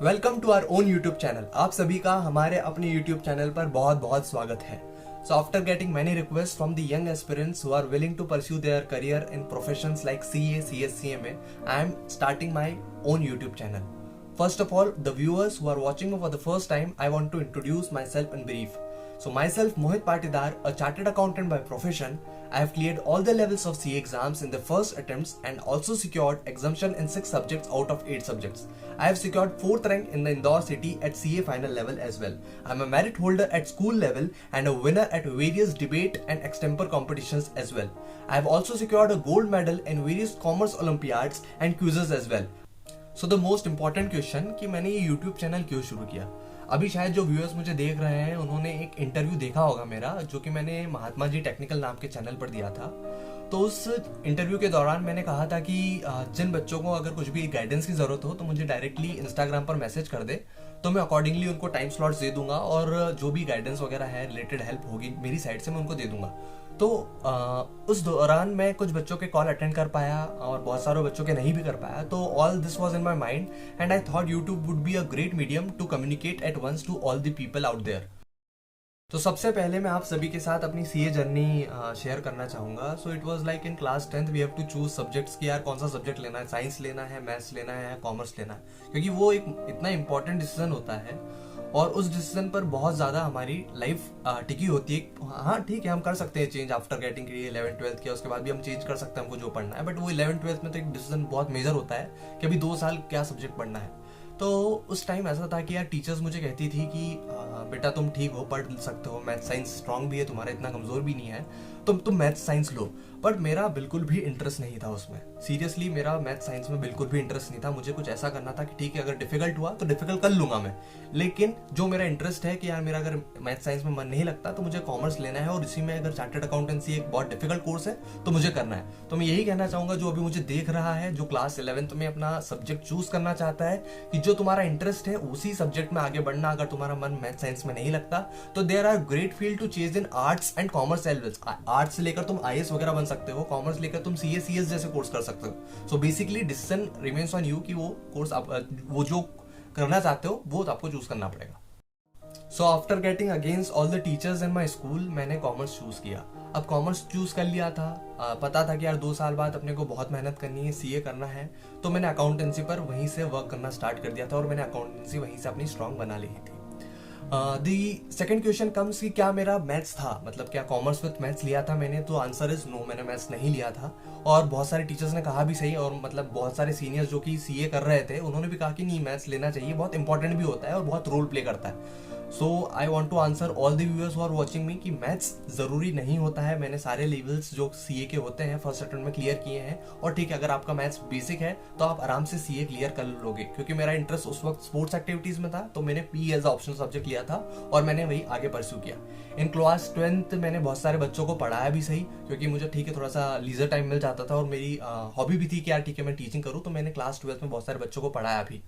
Welcome to our own YouTube channel. आप सभी का हमारे अपने यूट्यूब चैनल पर बहुत बहुत स्वागत है। So after getting many requests from the young aspirants who are willing to pursue their career in professions like CA, CS, CMA, I am starting my own YouTube channel. First of all, the viewers who are watching me for the first time, I want to introduce myself in brief. So myself, Mohit Patidar, a chartered accountant by profession. I have cleared all the levels of CA exams in the first attempts and also secured exemption in 6 subjects out of 8 subjects. I have secured 4th rank in the Indore city at CA final level as well. I am a merit holder at school level and a winner at various debate and extemporary competitions as well. I have also secured a gold medal in various commerce olympiads and quizzes as well. So the most important question कि मैंने ये YouTube channel क्यों शुरू किया। अभी शायद जो viewers मुझे देख रहे हैं उन्होंने एक इंटरव्यू देखा होगा मेरा, जो कि मैंने महात्मा जी टेक्निकल नाम के चैनल पर दिया था। तो उस इंटरव्यू के दौरान मैंने कहा था कि जिन बच्चों को अगर कुछ भी गाइडेंस की जरूरत हो तो मुझे डायरेक्टली इंस्टाग्राम पर मैसेज कर दे, तो मैं अकॉर्डिंगली उनको टाइम स्लॉट्स दे दूंगा और जो भी गाइडेंस वगैरह है, रिलेटेड हेल्प होगी मेरी साइड से, मैं उनको दे दूंगा। तो उस दौरान मैं कुछ बच्चों के कॉल अटेंड कर पाया और बहुत सारे बच्चों के नहीं भी कर पाया। तो all this was in my mind and I thought YouTube would be a great medium to communicate at once to all the people out there. तो सबसे पहले मैं आप सभी के साथ अपनी सीए जर्नी शेयर करना चाहूंगा। So it was like in class 10th we have to choose subjects कि यार कौन सा सब्जेक्ट लेना है, साइंस लेना है, मैथ्स लेना है, कॉमर्स लेना है, क्योंकि वो एक इतना इंपॉर्टेंट डिसीजन होता है और उस डिसीजन पर बहुत ज्यादा हमारी लाइफ टिकी होती है। हाँ ठीक है, हम कर सकते हैं चेंज आफ्टर गेटिंग 11th-12th किया, उसके बाद भी हम चेंज कर सकते हैं हमको जो पढ़ना है, बट वो 11th-12th में तो एक डिसीजन बहुत मेजर होता है कि अभी 2 साल क्या सब्जेक्ट पढ़ना है। तो उस टाइम ऐसा था कि यार टीचर्स मुझे कहती थी कि बेटा तुम ठीक हो, पढ़ सकते हो, मैथ साइंस स्ट्रांग भी है तुम्हारा, इतना कमजोर भी नहीं है, तुम मैथ साइंस लो। बट मेरा बिल्कुल भी इंटरेस्ट नहीं था उसमें। सीरियसली मेरा मैथ साइंस में बिल्कुल भी इंटरेस्ट नहीं था। मुझे कुछ ऐसा करना था कि ठीक है अगर डिफिकल्ट हुआ तो डिफिकल्ट कर लूंगा मैं, लेकिन जो मेरा इंटरेस्ट है कि यार मेरा अगर मैथ साइंस में मन नहीं लगता तो मुझे कॉमर्स लेना है और इसी में अगर चार्टर्ड अकाउंटेंसी एक बहुत डिफिकल्ट कोर्स है तो मुझे करना है। तो मैं यही कहना चाहूंगा जो अभी मुझे देख रहा है, जो क्लास 11th में अपना सब्जेक्ट चूज करना चाहता है, कि जो तुम्हारा इंटरेस्ट है उसी सब्जेक्ट में आगे बढ़ना। अगर तुम्हारा मन मैथ साइंस में नहीं लगता तो there are great field to chase in arts and commerce as well. Arts से लेकर तुम आईएएस वगैरह बन सकते हो, कॉमर्स लेकर तुम सीए सीएस जैसे कोर्स कर सकते हो। So basically decision remains on you कि वो कोर्स वो जो करना चाहते हो वो आपको चूज करना पड़ेगा। So after getting against all the teachers in my school मैंने कॉमर्स चूज किया। अब कॉमर्स चूज कर लिया था, पता था कि यार 2 साल बाद अपने को बहुत मेहनत करनी है, सीए करना है, तो मैंने अकाउंटेंसी पर वहीं से वर्क करना स्टार्ट कर दिया था और मैंने अकाउंटेंसी वहीं से अपनी स्ट्रांग बना ली थी। दी सेकेंड क्वेश्चन कम्स कि क्या मेरा मैथ्स था, मतलब क्या कॉमर्स विद मैथ्स लिया था मैंने, तो आंसर इज नो, मैंने मैथ्स नहीं लिया था। और बहुत सारे टीचर्स ने कहा भी सही, और मतलब बहुत सारे सीनियर्स जो कि सीए कर रहे थे उन्होंने भी कहा कि नहीं मैथ्स लेना चाहिए, बहुत इंपॉर्टेंट भी होता है और बहुत रोल प्ले करता है। So I want to answer all the viewers who are watching me कि मैथ्स जरूरी नहीं होता है। मैंने सारे लेवल्स जो सीए के होते हैं फर्स्ट अटेम्प्ट में क्लियर किए हैं, और ठीक है अगर आपका मैथ्स बेसिक है तो आप आराम से सीए क्लियर कर लोगे। क्योंकि मेरा इंटरेस्ट उस वक्त स्पोर्ट्स एक्टिविटीज में था तो मैंने पी एज ऑप्शनल सब्जेक्ट लिया था और मैंने वही आगे परस्यू किया। इन क्लास 12th मैंने बहुत सारे बच्चों को पढ़ाया भी सही, क्योंकि मुझे ठीक है थोड़ा सा लीजर टाइम मिल जाता था और मेरी हॉबी भी थी कि यार ठीक है मैं टीचिंग करूँ, तो मैंने क्लास 12th में बहुत सारे बच्चों को पढ़ाया भी।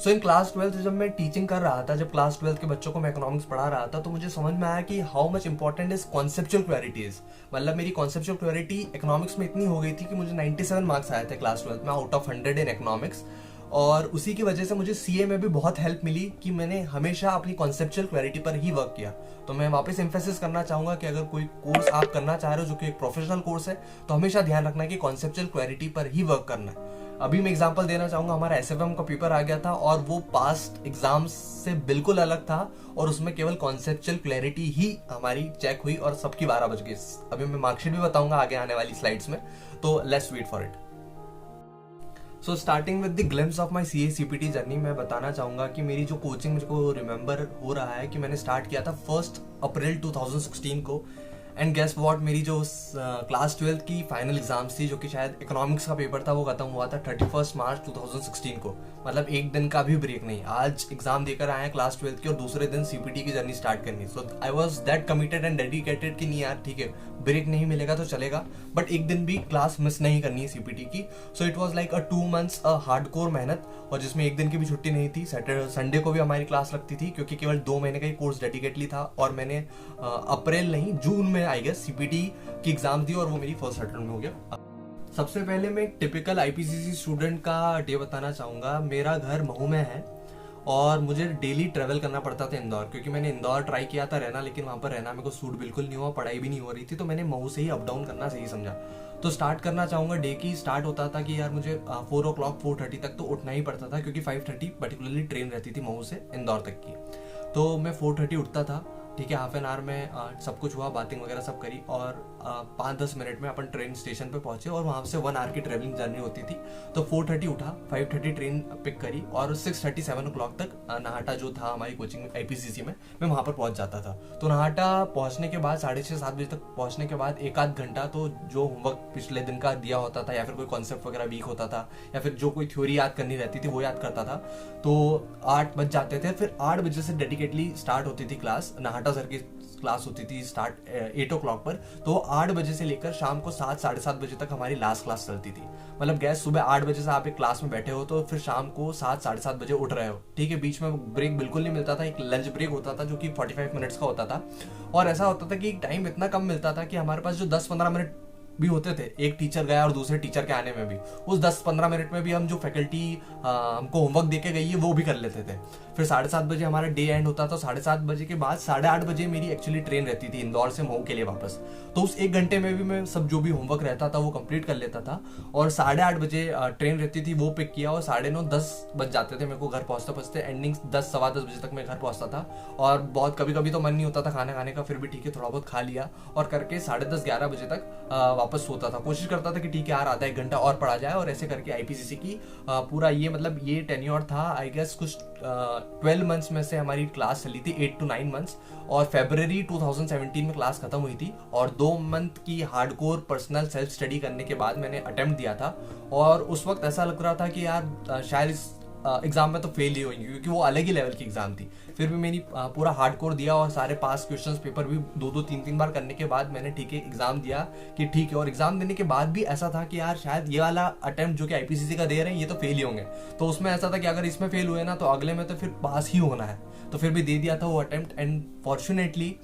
सो इन क्लास 12th जब मैं टीचिंग कर रहा था, जब क्लास 12th के बच्चों को मैं इकोनॉमिक्स पढ़ा रहा था, तो मुझे समझ में आया कि how much important is conceptual clarity is. मतलब मेरी कॉन्सेप्चुअल क्लैरिटी इकोनॉमिक्स में इतनी हो गई थी कि मुझे 97 मार्क्स आए थे क्लास 12th में आउट ऑफ 100 इन इकोनॉमिक्स। और उसी की वजह से मुझे सीए में भी बहुत हेल्प मिली कि मैंने हमेशा अपनी कॉन्सेप्चुअल क्लैरिटी पर ही वर्क किया। तो मैं वापस एम्फेसिस करना चाहूंगा कि अगर कोई कोर्स आप करना चाह रहे हो जो कि एक प्रोफेशनल कोर्स है, तो हमेशा ध्यान रखना कि कॉन्सेप्चुअल क्लैरिटी पर ही वर्क करना है। अभी मैं एग्जांपल देना चाहूंगा, हमारा एसएफएम का पेपर आ गया था और वो पास्ट एग्जाम्स से बिल्कुल अलग था और उसमें केवल कॉन्सेप्चुअल क्लैरिटी ही हमारी चेक हुई और सबकी 12 बज गई। अभी मैं मार्कशीट भी बताऊंगा आगे आने वाली स्लाइड्स में, तो let's wait for it. So starting with the glimpse of my CA CPT journey, मैं बताना चाहूंगा कि मेरी जो कोचिंग मुझको रिमेंबर हो रहा है कि मैंने स्टार्ट किया था 1 अप्रैल 2016 को। एंड गेस व्हाट, मेरी जो क्लास 12th की फाइनल एग्जाम्स थी, जो कि शायद इकोनॉमिक्स का पेपर था, वो खत्म हुआ था 31 मार्च 2016 को। मतलब एक दिन का भी ब्रेक नहीं। आज एग्जाम देकर आए हैं क्लास 12th की और दूसरे दिन सीपीटी की जर्नी स्टार्ट करनी। So I was that committed and dedicated कि नहीं यार ठीक है ब्रेक नहीं मिलेगा तो चलेगा, बट एक दिन भी क्लास मिस नहीं करनी है सीपीटी की। सो it was like a 2 months hardcore मेहनत, और जिसमें एक दिन की भी छुट्टी नहीं थी। सैटरडे संडे को भी हमारी क्लास लगती थी, क्योंकि केवल 2 महीने का ही कोर्स डेडिकेटली था। और मैंने अप्रैल नहीं जून में आई गेस सीपीटी की एग्जाम दी और वो मेरी फर्स्ट अटेम्प्ट में हो गया। सबसे पहले मैं एक टिपिकल आईपीसीसी स्टूडेंट का डे बताना चाहूँगा। मेरा घर महू में है और मुझे डेली ट्रैवल करना पड़ता था इंदौर, क्योंकि मैंने इंदौर ट्राई किया था रहना, लेकिन वहाँ पर रहना मेरे को सूट बिल्कुल नहीं हुआ, पढ़ाई भी नहीं हो रही थी, तो मैंने महू से ही अप डाउन करना सही समझा। तो स्टार्ट करना चाहूँगा डे की। स्टार्ट होता था कि यार मुझे 4 o'clock 4:30 तक तो उठना ही पड़ता था, क्योंकि 5:30 पर्टिकुलरली ट्रेन रहती थी महू से इंदौर तक की। तो मैं 4:30 उठता था, ठीक है। हाफ एन आवर में सब कुछ हुआ, बातिंग वगैरह सब करी, और 5-10 मिनट में अपन ट्रेन स्टेशन पे पहुंचे, और वहां से 1 hour की ट्रेवलिंग जर्नी होती थी। तो 4:30 उठा, 5:30 ट्रेन पिक करी, और 6:30 7 o'clock तक नाहटा जो था हमारी कोचिंग आईपीसीसी में, मैं वहां पर पहुंच जाता था। तो नाहटा पहुंचने के बाद 6:30-7 बजे तक पहुंचने के बाद 1-आध घंटा तो जो होमवर्क पिछले दिन का दिया होता था, या फिर कोई कॉन्सेप्ट वगैरह वीक होता था, या फिर जो कोई थ्योरी याद करनी रहती थी वो याद करता था। तो 8 बज जाते थे। फिर 8 बजे से डेडिकेटली स्टार्ट होती थी क्लास। नाहटा सर की क्लास होती थी स्टार्ट 8 o'clock पर। तो 8 बजे से लेकर शाम को 7-7:30 बजे तक हमारी लास्ट क्लास चलती थी। मतलब गैस, सुबह 8 बजे से आप एक क्लास में बैठे हो तो फिर शाम को 7-7:30 बजे उठ रहे हो, ठीक है। बीच में ब्रेक बिल्कुल नहीं मिलता था। एक लंच ब्रेक होता था जो कि 45 मिनट्स का होता था, और ऐसा होता था कि टाइम इतना कम मिलता था कि हमारे पास जो 10-15 मिनट भी होते थे, एक टीचर गया और दूसरे टीचर के आने में भी, उस 10-15 मिनट में भी हम जो फैकल्टी हमको होमवर्क देके गई है वो भी कर लेते थे। फिर 7:30 बजे हमारा डे एंड होता था। 7:30 बजे के बाद 8:30 बजे मेरी एक्चुअली ट्रेन रहती थी इंदौर से महू के लिए वापस। तो उस 1 घंटे में भी मैं सब जो भी होमवर्क रहता था वो कंप्लीट कर लेता था, और 8:30 बजे ट्रेन रहती थी, वो पिक किया, और 9:30-10 बज जाते थे मेरे को घर पहुंचते पहुंचते। एंडिंग 10-10:15 बजे तक मैं घर पहुंचता था, और बहुत कभी कभी तो मन नहीं होता था खाना खाने का, फिर भी ठीक है थोड़ा बहुत खा लिया, और करके 10:30-11 बजे तक वापस सोता था। कोशिश करता था कि ठीक है यार आधा 1 घंटा और पढ़ा जाए, और ऐसे करके आईपीसीसी की पूरा ये मतलब ये टेन्योर था आई गेस कुछ 12 मंथ्स में से हमारी क्लास चली थी, 8 to 9 months। और फरवरी 2017 में क्लास खत्म हुई थी, और 2 मंथ की हार्डकोर पर्सनल सेल्फ स्टडी करने के बाद मैंने अटेम्प्ट दिया था। और उस वक्त ऐसा लग रहा था कि यार शायद इस एग्जाम में तो फेल ही होंगी, क्योंकि वो अलग ही लेवल की एग्जाम थी। फिर भी मैंने पूरा हार्डकोर दिया, और सारे पास क्वेश्चंस पेपर भी 2-3 बार करने के बाद मैंने ठीक है एग्जाम दिया कि ठीक है। और एग्जाम देने के बाद भी ऐसा था कि यार शायद ये वाला अटेम्प्ट जो कि आईपीसीसी का दे रहे हैं ये तो फेल ही होंगे। तो उसमें ऐसा था कि अगर इसमें फेल हुए ना तो अगले में तो फिर पास ही होना है। तो फिर भी दे दिया था वो अटेम्प्ट, एंड फॉर्चुनेटली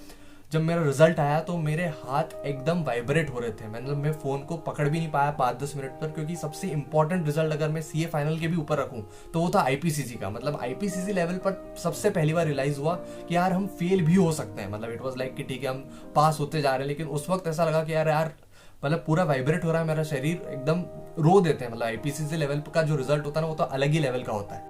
जब मेरा रिजल्ट आया तो मेरे हाथ एकदम वाइब्रेट हो रहे थे। मतलब मैं फोन को पकड़ भी नहीं पाया 5-10 मिनट पर, क्योंकि सबसे इंपॉर्टेंट रिजल्ट अगर मैं सीए फाइनल के भी ऊपर रखूं तो वो था आईपीसीसी का। मतलब आईपीसीसी लेवल पर सबसे पहली बार रियलाइज हुआ कि यार हम फेल भी हो सकते हैं। मतलब इट वाज लाइक कि ठीक है हम पास होते जा रहे हैं, लेकिन उस वक्त ऐसा लगा कि यार मतलब पूरा वाइब्रेट हो रहा है मेरा शरीर, एकदम रो देते हैं। मतलब आईपीसीसी लेवल का जो रिजल्ट होता है ना वो तो अलग ही लेवल का होता है।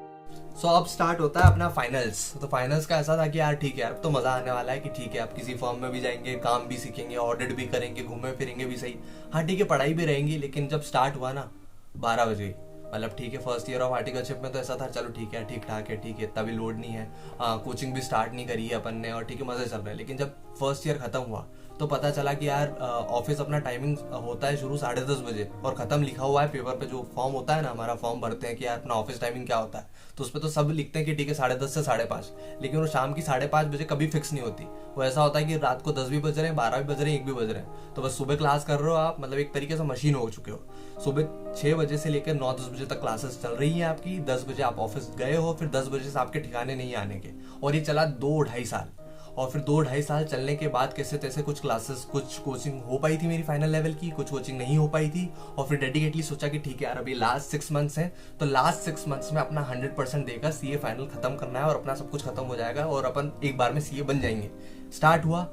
सो अब स्टार्ट होता है अपना फाइनल्स। तो फाइनल्स का ऐसा था कि यार ठीक है यार अब तो मजा आने वाला है कि ठीक है आप किसी फर्म में भी जाएंगे, काम भी सीखेंगे, ऑडिट भी करेंगे, घूमे फिरेंगे भी सही, हाँ ठीक है पढ़ाई भी रहेंगी। लेकिन जब स्टार्ट हुआ ना 12 बजे, मतलब ठीक है फर्स्ट ईयर ऑफ आर्टिकलशिप में तो ऐसा था चलो ठीक है ठीक ठाक है, ठीक है इतना भी लोड नहीं है, कोचिंग भी स्टार्ट नहीं करी है अपन ने, और ठीक है मजे चल रहे हैं। लेकिन जब फर्स्ट ईयर खत्म हुआ तो पता चला कि यार ऑफिस अपना टाइमिंग होता है शुरू 10:30 बजे, और खत्म लिखा हुआ है पेपर पे, जो फॉर्म होता है ना हमारा फॉर्म भरते हैं कि यार अपना ऑफिस टाइमिंग क्या होता है, तो उसपे तो सब लिखते हैं कि ठीक है 10:30 से 5:30, लेकिन वो शाम की 5:30 बजे कभी फिक्स नहीं होती। वो ऐसा होता है कि रात को 10 भी बज रहे हैं, 12 भी बज रहे हैं, 1 भी बज रहे हैं, तो बस सुबह क्लास कर रहे हो आप, मतलब एक तरीके से मशीन हो चुके हो। सुबह 6 बजे से लेकर 9-10 बजे तक क्लासेस चल रही हैं आपकी, 10 बजे आप ऑफिस गए हो, फिर 10 बजे से आपके ठिकाने नहीं आने के, और ये चला 2-2.5 साल। और फिर 2-2.5 साल चलने के बाद कैसे तैसे कुछ क्लासेस, कुछ कोचिंग हो पाई थी मेरी फाइनल लेवल की, कुछ कोचिंग नहीं हो पाई थी। और फिर डेडिकेटली सोचा कि ठीक है यार अभी लास्ट 6 मंथ्स हैं, तो लास्ट 6 मंथ्स में अपना 100% देकर सीए फाइनल खत्म करना है, और अपना सब कुछ खत्म हो जाएगा और अपन एक बार में सीए बन जाएंगे। स्टार्ट हुआ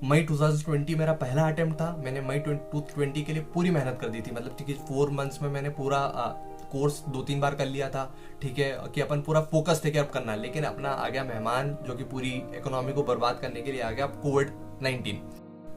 मई 2020 मेरा पहला अटेम्प्ट था। मैंने मई 2020 के लिए पूरी मेहनत कर दी थी। मतलब ठीक है 4 मंथ्स में मैंने पूरा कोर्स 2-3 बार कर लिया था, ठीक है कि अपन पूरा फोकस थे कि अब करना है। लेकिन अपना आ गया मेहमान जो कि पूरी इकोनॉमी को बर्बाद करने के लिए आ गया, कोविड-19।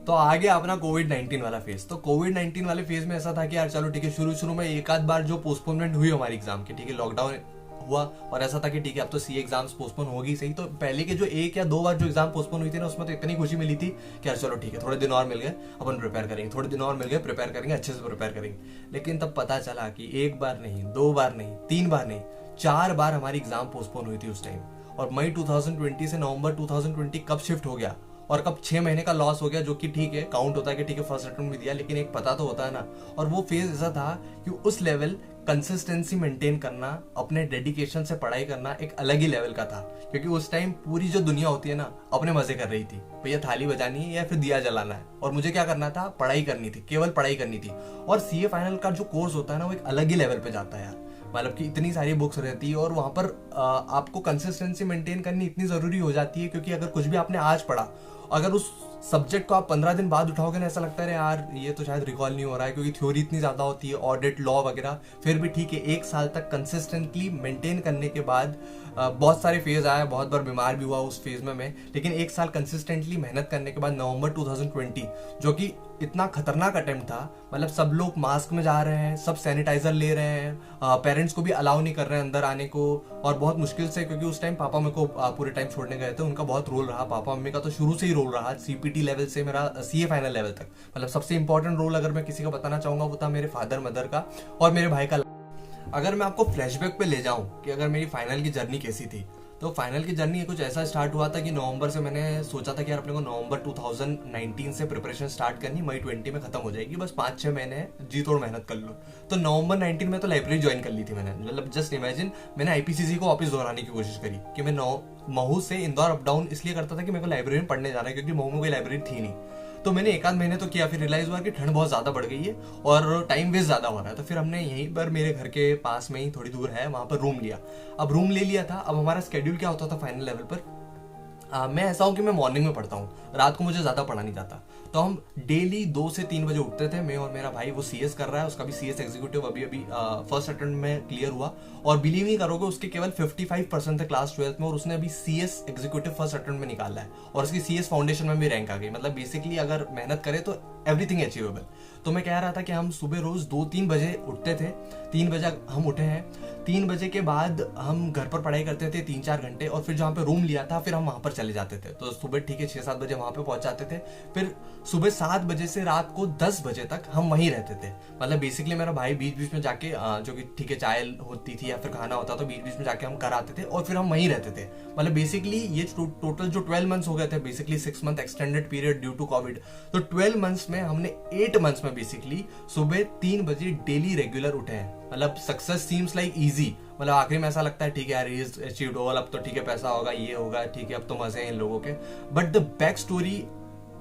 तो आ गया अपना कोविड-19 वाला फेज। तो कोविड-19 वाले फेज में ऐसा था कि यार चलो ठीक है शुरू में एक आध बार जो पोस्टपोनमेंट हुई हमारी एग्जाम की, ठीक है लॉकडाउन हुआ, और ऐसा था कि ठीक है अब तो सीए एग्जाम्स पोस्टपोन होगी सही। तो पहले के जो 1 या 2 बार जो एग्जाम पोस्टपोन हुई थी ना उसमें तो इतनी खुशी मिली थी कि यार चलो ठीक है थोड़े दिन और मिल गए अपन प्रिपेयर करेंगे, थोड़े दिन और मिल गए प्रिपेयर करेंगे, अच्छे से प्रिपेयर करेंगे। लेकिन तब पता चला कि 1 बार नहीं, 2 बार नहीं, 3 बार नहीं, 4 बार हमारी एग्जाम पोस्टपोन हुई थी उस टाइम। और मई 2020 से नवंबर 2020 कब शिफ्ट हो गया और कब 6 महीने का लॉस हो गया, जो कि ठीक है काउंट होता है कि ठीक है फर्स्ट अटेम्प्ट भी दिया, लेकिन एक पता तो होता है ना। और वो फेज ऐसा था कि उस लेवल कंसिस्टेंसी मेंटेन करना, अपने डेडिकेशन से पढ़ाई करना एक अलग ही लेवल का था, क्योंकि उस टाइम पूरी जो दुनिया होती है ना अपने मजे कर रही थी, भैया थाली बजानी है या फिर दिया जलाना है, और मुझे क्या करना था, पढ़ाई करनी थी, केवल पढ़ाई करनी थी। और सीए फाइनल का जो कोर्स होता है ना वो एक अलग ही लेवल पे जाता है यार, मतलब कि इतनी सारी बुक्स रहती है और वहां पर आपको कंसिस्टेंसी मेंटेन करनी इतनी जरूरी हो जाती है, क्योंकि अगर कुछ भी आपने आज पढ़ा, अगर उस सब्जेक्ट को आप 15 दिन बाद उठाओगे ना, ऐसा लगता है यार ये तो शायद रिकॉल नहीं हो रहा है, क्योंकि थ्योरी इतनी ज्यादा होती है, ऑडिट, लॉ वगैरह। फिर भी ठीक है, एक साल तक कंसिस्टेंटली मेंटेन करने के बाद बहुत सारे फेज आया, बहुत बार बीमार भी हुआ उस फेज में मैं, लेकिन एक साल कंसिस्टेंटली मेहनत करने के बाद नवंबर 2020, जो कि इतना खतरनाक अटेम्प्ट था, मतलब सब लोग मास्क में जा रहे हैं, सब सैनिटाइजर ले रहे हैं, पेरेंट्स को भी अलाउ नहीं कर रहे हैं अंदर आने को, और बहुत मुश्किल से, क्योंकि उस टाइम पापा मेरे को पूरे टाइम छोड़ने गए थे, उनका बहुत रोल रहा, पापा मम्मी का तो शुरू से ही रोल रहा, सीपीटी लेवल से मेरा सीए फाइनल लेवल तक, मतलब सबसे इंपॉर्टेंट रोल अगर मैं किसी का बताना चाहूंगा वो था मेरे फादर मदर का और मेरे भाई का। अगर मैं आपको फ्लैशबैक पे ले जाऊं कि अगर मेरी फाइनल की जर्नी कैसी थी, तो फाइनल की जर्नी कुछ ऐसा स्टार्ट हुआ था कि नवंबर से मैंने सोचा था कि यार अपने को नवंबर 2019 से प्रिपरेशन स्टार्ट करनी, मई 20 में खत्म हो जाएगी, बस 5-6 महीने जी तोड़ मेहनत कर लो। तो नवंबर 19 में तो लाइब्रेरी ज्वाइन कर ली थी मैंने, मतलब जस्ट इमेजिन, मैंने आईपीसीसी को वापस दोहराने की कोशिश करी कि मैं महू से इंदौर अप डाउन इसलिए करता था कि मेरे को लाइब्रेरी में पढ़ने जाना है, क्योंकि महू में कोई लाइब्रेरी थी नहीं। तो मैंने 1 आध महीने तो किया, फिर रियलाइज हुआ कि ठंड बहुत ज्यादा बढ़ गई है और टाइम वेस्ट ज्यादा हो रहा है, तो फिर हमने यहीं पर मेरे घर के पास में ही थोड़ी दूर है वहां पर रूम लिया। अब रूम ले लिया था, अब हमारा स्केड्यूल क्या होता था फाइनल लेवल पर, मैं ऐसा हूं कि मैं मॉर्निंग में पढ़ता हूँ, रात को मुझे ज्यादा पढ़ा नहीं जाता, तो हम डेली 2 से 3 बजे उठते थे, मैं और मेरा भाई, वो सीएस कर रहा है, उसका भी सीएस एग्जीक्यूटिव अभी फर्स्ट अटेम्प्ट में क्लियर हुआ, और बिलीव नहीं करोगे उसके केवल 55% थे क्लास 12th में, और उसने अभी सीएस एग्जीक्यूटिव फर्स्ट अटेम्प्ट में निकाला है, और उसकी सीएस फाउंडेशन में भी रैंक आ गई। मतलब बेसिकली अगर मेहनत करे तो एवरीथिंग अचीवेबल। तो मैं कह रहा था कि हम सुबह रोज 2-3 बजे उठते थे, 3 बजे हम उठे हैं, 3 बजे के बाद हम घर पर पढ़ाई करते थे 3-4 घंटे, और फिर जहाँ पे रूम लिया था फिर हम वहां पर चले जाते थे। तो सुबह ठीक है 6-7 बजे वहां पे पहुंच जाते थे, फिर सुबह 7 बजे से रात को 10 बजे तक हम वहीं रहते थे। मतलब बेसिकली मेरा भाई बीच बीच में जाके जो कि ठीक है चाय होती थी या फिर खाना होता तो बीच बीच में जाके हम कर आते थे, और फिर हम वहीं रहते थे। मतलब बेसिकली ये टोटल जो 12 मंथ्स हो गए थे, basically 6 month extended period due to covid, तो 12 मंथ्स में हमने 8 मंथ्स में बेसिकली सुबह 3 बजे डेली रेगुलर उठे हैं। मतलब सक्सेस सीम्स लाइक इजी, मतलब आखिरी में ऐसा लगता है ठीक है यार इज अचीव्ड ऑल, अब तो ठीक है पैसा होगा, ये होगा, ठीक है अब तो मजे हैं इन लोगों के, but the back story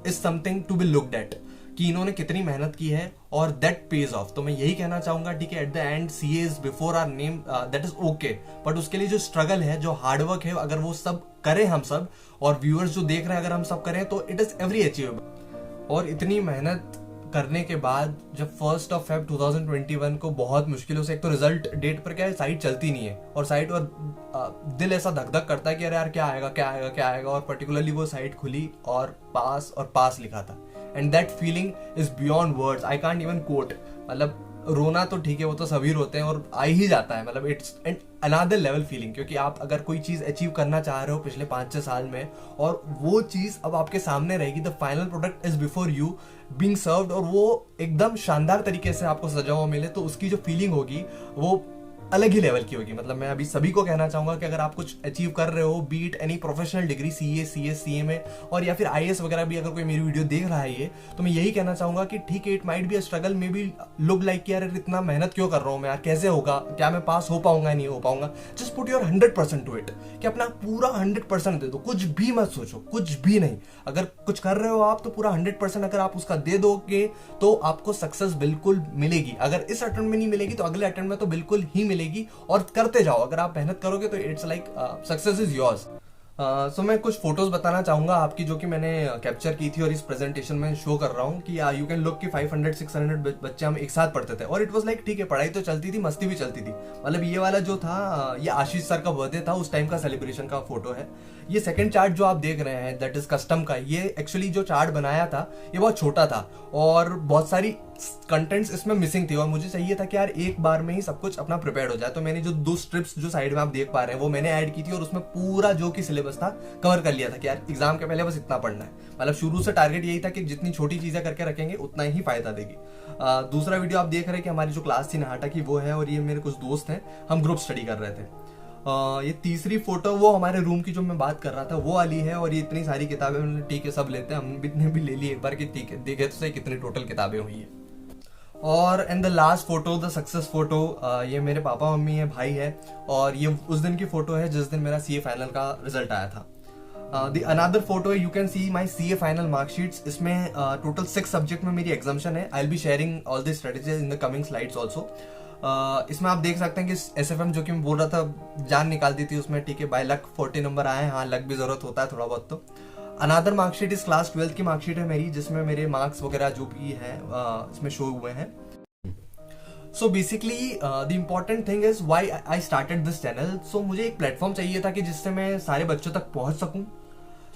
is something to be looked at, कि इन्होंने कितनी मेहनत की है और दैट पेज ऑफ। तो मैं यही कहना चाहूंगा, ठीक है, at the end CA is before our name, that is okay, but उसके लिए जो स्ट्रगल है, जो हार्डवर्क है, अगर वो सब करें हम सब, और व्यूअर्स जो देख रहे हैं अगर हम सब करें, तो इट इज एवरी अचीवेबल। और इतनी मेहनत करने के बाद जब 1 Feb 2021 को बहुत मुश्किलों से, एक तो रिजल्ट डेट पर क्या है, साइट चलती नहीं है, और साइट और दिल ऐसा धक धक करता है कि अरे यार क्या आएगा क्या आएगा क्या आएगा, और पर्टिकुलरली वो साइट खुली और पास लिखा था, and that feeling is beyond words, I can't even quote. मतलब रोना तो ठीक है, वो तो सभी रोते हैं और आ ही जाता है, मतलब it's an another level feeling, क्योंकि आप अगर कोई चीज अचीव करना चाह रहे हो पिछले 5-6 साल में, और वो चीज अब आपके सामने रहेगी, the final product is before you being served, और वो एकदम शानदार तरीके से आपको सजा हुआ मिले, तो उसकी जो फीलिंग होगी वो अलग ही लेवल की होगी। मतलब मैं अभी सभी को कहना चाहूंगा कि अगर आप कुछ अचीव कर रहे हो, beat any professional degree, CA, CS, CMA, और या फिर आईएएस वगैरह भी, अगर कोई मेरी वीडियो देख रहा है ये, तो मैं यही कहना चाहूंगा कि ठीक है, it might be a struggle, may be look like यार इतना मेहनत क्यों कर रहा हूं मैं यार, कैसे होगा, क्या मैं पास हो पाऊंगा नहीं हो पाऊंगा, just put your 100% to it, कि अपना पूरा 100% दे दो, कुछ भी मत सोचो, कुछ भी नहीं। अगर कुछ कर रहे हो आप तो पूरा 100% अगर आप उसका दे दोगे तो आपको सक्सेस बिल्कुल मिलेगी। अगर इस अटेम्प्ट में नहीं मिलेगी तो अगले अटेम्प्ट में तो बिल्कुल ही मिलेगी, और करते जाओ, अगर आप मेहनत करोगे तो it's like success is yours. सो मैं कुछ फोटोज बताना चाहूंगा आपकी, जो कि मैंने कैप्चर की थी और इस प्रेजेंटेशन में शो कर रहा हूँ, कि यू कैन लुक कि 500-600 बच्चे हम एक साथ पढ़ते थे, और इट वाज लाइक ठीक है, पढ़ाई तो चलती थी, मस्ती भी चलती थी। मतलब ये वाला जो था, ये आशीष सर का बर्थडे था, उस टाइम का सेलिब्रेशन का फोटो है। ये सेकंड चार्ट जो आप देख रहे हैं, दैट इज कस्टम का। ये एक्चुअली जो चार्ट बनाया था ये बहुत छोटा था और बहुत सारी कंटेंट्स इसमें मिसिंग थी, और मुझे चाहिए था कि यार एक बार में ही सब कुछ अपना प्रिपेयर हो जाए। तो मैंने जो 2 स्ट्रिप्स जो साइड में आप देख पा रहे हैं वो मैंने ऐड की थी, और उसमें पूरा जो कि सिलेबस था कवर कर लिया था कि यार एग्जाम के पहले बस इतना पढ़ना है। मतलब शुरू से टारगेट यही था कि जितनी छोटी चीजें करके रखेंगे उतना ही फायदा देगी। दूसरा वीडियो आप देख रहे हैं कि हमारी जो क्लास थी नहाटा की वो है, और ये मेरे कुछ दोस्त हैं, हम ग्रुप स्टडी कर रहे थे। ये तीसरी फोटो वो हमारे रूम की जो मैं बात कर रहा था वो वाली है, और ये इतनी सारी किताबें, ठीक है सब लेते हैं, हम ने भी ले ली एक बार कि ठीक है, देखे तो सही कितनी टोटल किताबें हुई है। और and the last photo, the success photo, ये मेरे पापा मम्मी है, भाई है, और ये उस दिन की फोटो है जिस दिन मेरा सीए फाइनल का रिजल्ट आया था. The another photo you can see my CA final marksheets. इसमें टोटल 6 सब्जेक्ट में मेरी एग्जाम्शन है. आई will be sharing all the strategies in the coming slides also. इसमें आप देख सकते हैं कि एसएफएम जो कि मैं बोल रहा था जान निकाल दी थी उसमें, ठीक है, बाय लक 40 नंबर आए. हाँ, लक भी जरूरत होता है थोड़ा बहुत. तो अनदर मार्कशीट इस क्लास 12th की मार्कशीट है मेरी, जिसमें मेरे मार्क्स वगैरह जो भी है इसमें शो हुए हैं. So basically the important thing is why I started this channel. So मुझे एक प्लेटफॉर्म चाहिए था कि जिससे मैं सारे बच्चों तक पहुंच सकूं.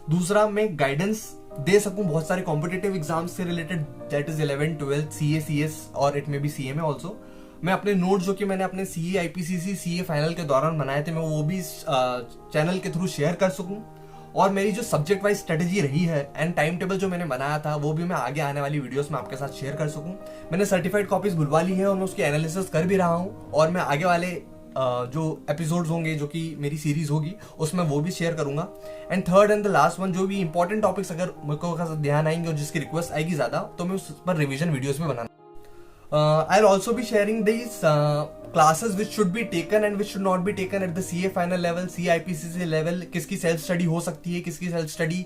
दूसरा, मैं गाइडेंस दे सकूं बहुत सारे कॉम्पिटेटिव एग्जाम्स से related, that is 11th 12th CA CS और इट मे बी सीए में ऑल्सो. मैं अपने नोट्स जो कि मैंने अपने सीए आईपीसीसी सीए फाइनल के दौरान बनाए थे, मैं वो भी चैनल के थ्रू शेयर कर सकूं. और मेरी जो सब्जेक्ट वाइज स्ट्रेटेजी रही है एंड टाइम टेबल जो मैंने बनाया था, वो भी मैं आगे आने वाली वीडियोस में आपके साथ शेयर कर सकूं. मैंने सर्टिफाइड कॉपीज बुलवा ली है और मैं उसकी एनालिसिस कर भी रहा हूं. और मैं आगे वाले जो एपिसोड्स होंगे, जो कि मेरी सीरीज होगी, उसमें वो भी शेयर करूंगा. And third and the last one, जो भी इंपॉर्टेंट टॉपिक्स अगर मेरे को ध्यान आएंगे और जिसकी रिक्वेस्ट आएगी ज्यादा, तो मैं उस पर रिविजन वीडियोस भी बनाना. I'll also be sharing these classes which should be taken and which should not be taken at the CA final level, CIPCC level. किसकी सेल्फ स्टडी हो सकती है, किसकी सेल्फ स्टडी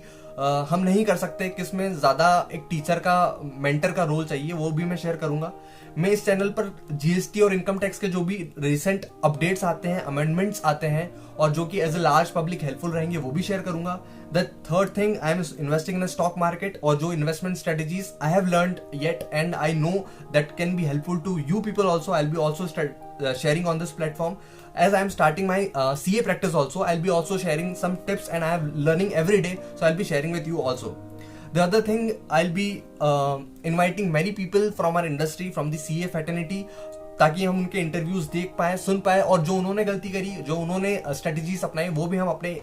हम नहीं कर सकते, किसमें ज्यादा एक टीचर का, मेंटर का रोल चाहिए, वो भी मैं शेयर करूंगा. मैं इस चैनल पर जीएसटी और इनकम टैक्स के जो भी रिसेंट अपडेट्स आते हैं, अमेंडमेंट्स आते हैं, और जो कि as a large public helpful रहेंगे, वो भी शेयर करूंगा. The third thing, I am investing in stock market, और जो investment strategies I have learned yet and I know that can be helpful to you people also. I will be also sharing on this platform. As I am starting my CA practice also, I'll be also sharing some tips, and I am learning every day, so I'll be sharing with you also. The other thing, I'll be inviting many people from our industry, from the CA fraternity, ताकि हम उनके interviews देख पाए, सुन पाए, और जो उन्होंने गलती करी, जो उन्होंने स्ट्रेटेजीज अपनाई, वो भी हम अपने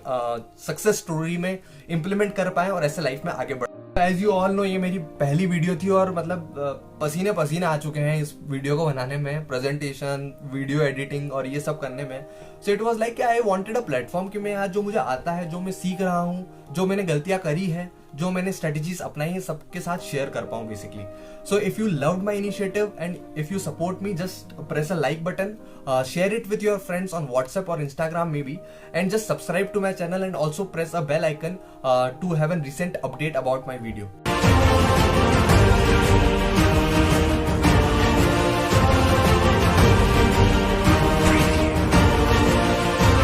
सक्सेस स्टोरी में इंप्लीमेंट कर पाए और ऐसे लाइफ में आगे बढ़. एज यू ऑल नो, ये मेरी पहली वीडियो थी और मतलब पसीने पसीने आ चुके हैं इस वीडियो को बनाने में, प्रेजेंटेशन, वीडियो एडिटिंग और ये सब करने में. सो it was like I wanted a platform कि मैं आज जो मुझे आता है, जो मैं सीख रहा हूँ, जो मैंने गलतियां करी है, जो मैंने स्ट्रेटेजीज अपनाई है, सबके साथ शेयर कर पाऊं basically. So if you loved my initiative and if you support me, just press a like button, share it with your friends on WhatsApp और Instagram maybe, and just subscribe to my channel and also press a bell icon to have a recent update about my video.